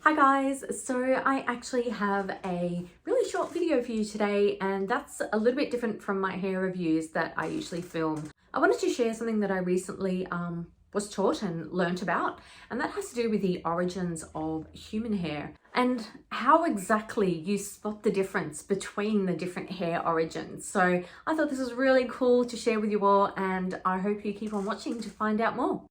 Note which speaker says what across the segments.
Speaker 1: Hi guys, so I actually have a really short video for you today, and that's a little bit different from my hair reviews that I usually film. I wanted to share something that I recently was taught and learnt about, and that has to do with the origins of human hair and how exactly you spot the difference between the different hair origins. So I thought this was really cool to share with you all, and I hope you keep on watching to find out more.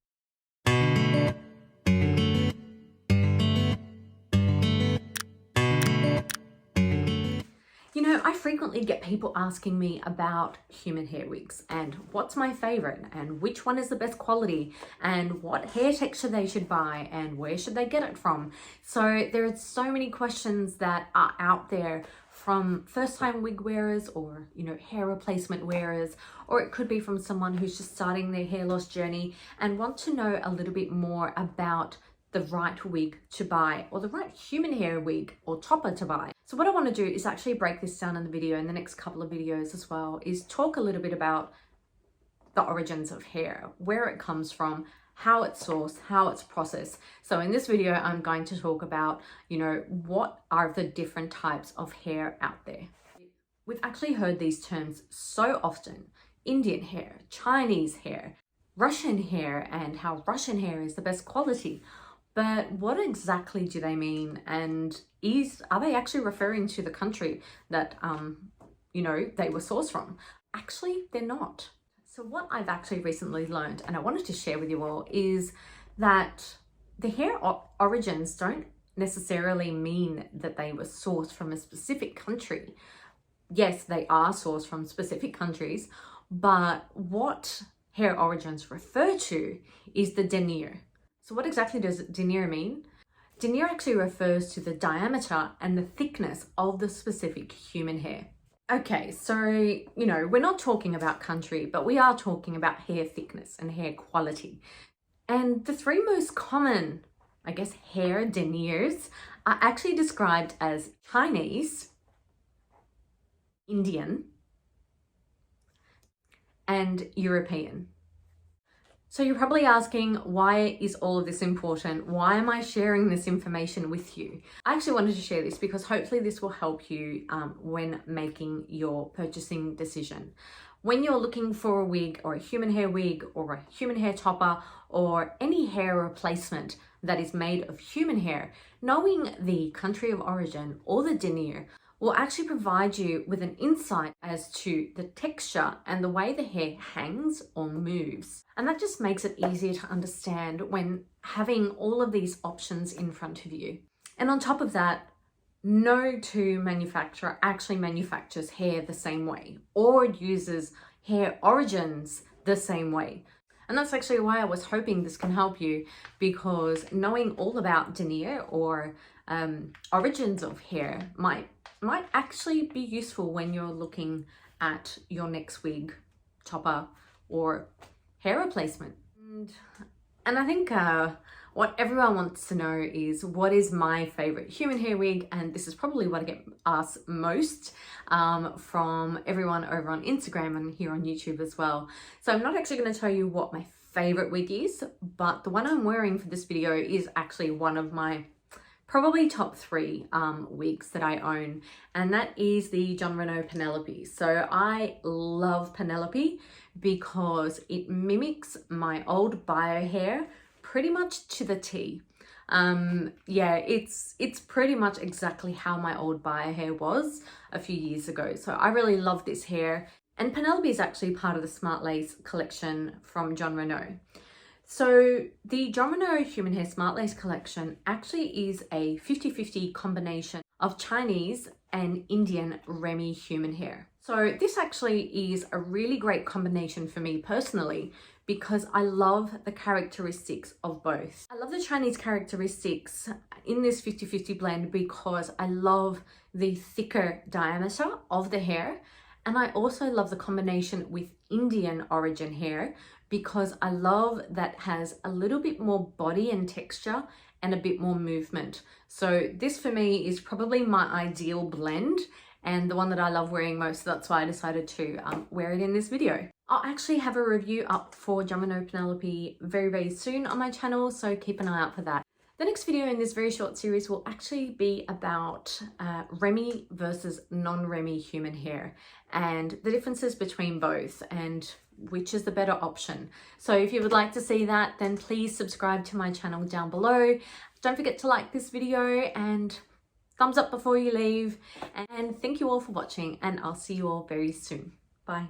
Speaker 1: You know, I frequently get people asking me about human hair wigs and what's my favorite and which one is the best quality and what hair texture they should buy and where should they get it from. So there are so many questions that are out there from first-time wig wearers or, hair replacement wearers, or it could be from someone who's just starting their hair loss journey and want to know a little bit more about the right wig to buy or the right human hair wig or topper to buy. So what I want to do is actually break this down in the video, in the next couple of videos as well, is talk a little bit about the origins of hair, where it comes from, how it's sourced, how it's processed. So in this video, I'm going to talk about, what are the different types of hair out there. We've actually heard these terms so often: Indian hair, Chinese hair, Russian hair, and how Russian hair is the best quality. But what exactly do they mean? And are they actually referring to the country that, they were sourced from? Actually, they're not. So what I've actually recently learned, and I wanted to share with you all, is that the hair origins don't necessarily mean that they were sourced from a specific country. Yes, they are sourced from specific countries, but what hair origins refer to is the denier. So what exactly does denier mean? Denier actually refers to the diameter and the thickness of the specific human hair. Okay, so, we're not talking about country, but we are talking about hair thickness and hair quality. And the three most common, hair deniers are actually described as Chinese, Indian, and European. So you're probably asking, why is all of this important? Why am I sharing this information with you? I actually wanted to share this because hopefully this will help you when making your purchasing decision. When you're looking for a wig or a human hair wig or a human hair topper or any hair replacement that is made of human hair, knowing the country of origin or the denier will actually provide you with an insight as to the texture and the way the hair hangs or moves. And that just makes it easier to understand when having all of these options in front of you. And on top of that, no two manufacturer actually manufactures hair the same way or uses hair origins the same way. And that's actually why I was hoping this can help you, because knowing all about denier or origins of hair might actually be useful when you're looking at your next wig, topper, or hair replacement. And I think what everyone wants to know is, what is my favorite human hair wig? And this is probably what I get asked most from everyone over on Instagram and here on YouTube as well. So I'm not actually going to tell you what my favorite wig is, but the one I'm wearing for this video is actually one of my probably top three wigs that I own, and that is the Jon Renau Penelope. So I love Penelope because it mimics my old bio hair pretty much to the T. It's pretty much exactly how my old bio hair was a few years ago. So I really love this hair, and Penelope is actually part of the Smart Lace collection from Jon Renau. So the Jon Renau Human Hair Smart Lace collection actually is a 50-50 combination of Chinese and Indian Remy human hair. So this actually is a really great combination for me personally, because I love the characteristics of both. I love the Chinese characteristics in this 50-50 blend because I love the thicker diameter of the hair, and I also love the combination with Indian origin hair because I love that has a little bit more body and texture and a bit more movement. So this for me is probably my ideal blend and the one that I love wearing most. So that's why I decided to wear it in this video. I'll actually have a review up for Jon Renau Penelope very, very soon on my channel, so keep an eye out for that. The next video in this very short series will actually be about Remy versus non-Remy human hair and the differences between both and which is the better option. So if you would like to see that, then please subscribe to my channel down below. Don't forget to like this video and thumbs up before you leave. And thank you all for watching, and I'll see you all very soon. Bye.